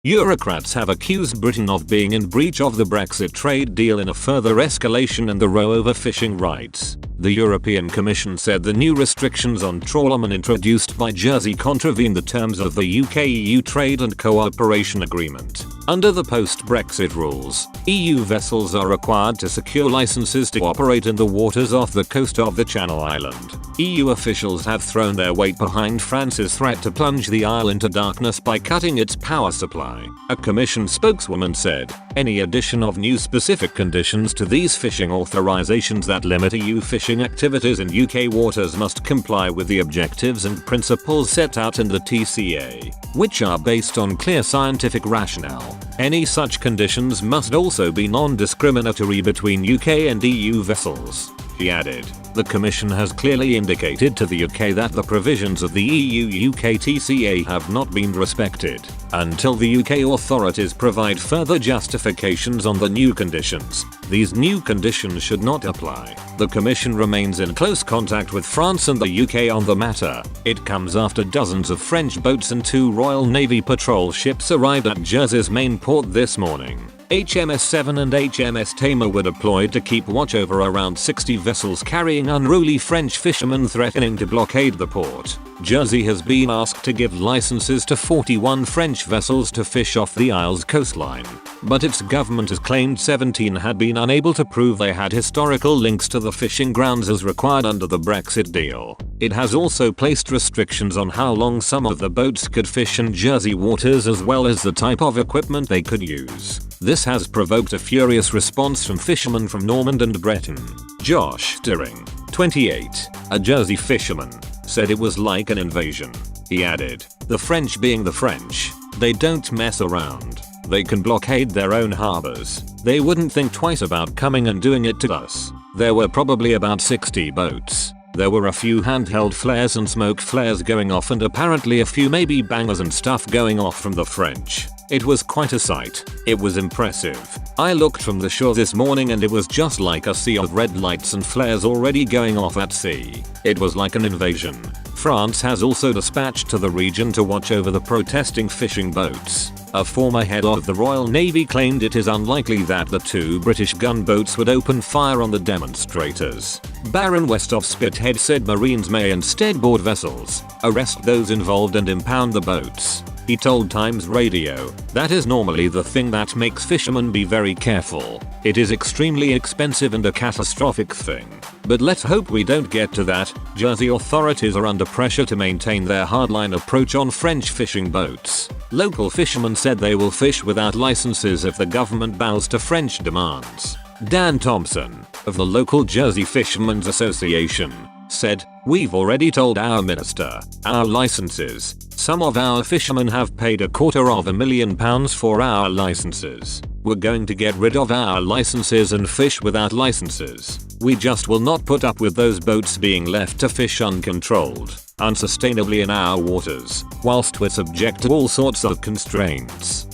Bureaucrats have accused Britain of being in breach of the Brexit trade deal in a further escalation in the row over fishing rights. The European Commission said the new restrictions on trawlermen introduced by Jersey contravene the terms of the UK-EU Trade and Cooperation Agreement. Under the post-Brexit rules, EU vessels are required to secure licenses to operate in the waters off the coast of the Channel Island. EU officials have thrown their weight behind France's threat to plunge the isle into darkness by cutting its power supply. A Commission spokeswoman said, any addition of new specific conditions to these fishing authorizations that limit EU fishing activities in UK waters must comply with the objectives and principles set out in the TCA, which are based on clear scientific rationale. Any such conditions must also be non-discriminatory between UK and EU vessels, she added. The Commission has clearly indicated to the UK that the provisions of the EU-UK TCA have not been respected until the UK authorities provide further justifications on the new conditions. These new conditions should not apply. The Commission remains in close contact with France and the UK on the matter. It comes after dozens of French boats and 2 Royal Navy patrol ships arrived at Jersey's main port this morning. HMS Seven and HMS Tamer were deployed to keep watch over around 60 vessels carrying unruly French fishermen threatening to blockade the port. Jersey has been asked to give licenses to 41 French vessels to fish off the isle's coastline, but its government has claimed 17 had been unable to prove they had historical links to the fishing grounds as required under the Brexit deal. It has also placed restrictions on how long some of the boats could fish in Jersey waters as well as the type of equipment they could use. This has provoked a furious response from fishermen from Normand and Breton. Josh Deering, 28, a Jersey fisherman, said it was like an invasion. He added, the French being the French, they don't mess around. They can blockade their own harbors. They wouldn't think twice about coming and doing it to us. There were probably about 60 boats. There were a few handheld flares and smoke flares going off and apparently a few maybe bangers and stuff going off from the French. It was quite a sight. It was impressive. I looked from the shore this morning and it was just like a sea of red lights and flares already going off at sea. It was like an invasion. France has also dispatched to the region to watch over the protesting fishing boats. A former head of the Royal Navy claimed it is unlikely that the 2 British gunboats would open fire on the demonstrators. Baron Westhoff Spithead said Marines may instead board vessels, arrest those involved and impound the boats. He told Times Radio, that is normally the thing that makes fishermen be very careful. It is extremely expensive and a catastrophic thing. But let's hope we don't get to that. Jersey authorities are under pressure to maintain their hardline approach on French fishing boats. Local fishermen said they will fish without licenses if the government bows to French demands. Dan Thompson, of the local Jersey Fishermen's Association, said, we've already told our minister, our licenses. Some of our fishermen have paid £250,000 for our licenses. We're going to get rid of our licenses and fish without licenses. We just will not put up with those boats being left to fish uncontrolled, unsustainably in our waters, whilst we're subject to all sorts of constraints.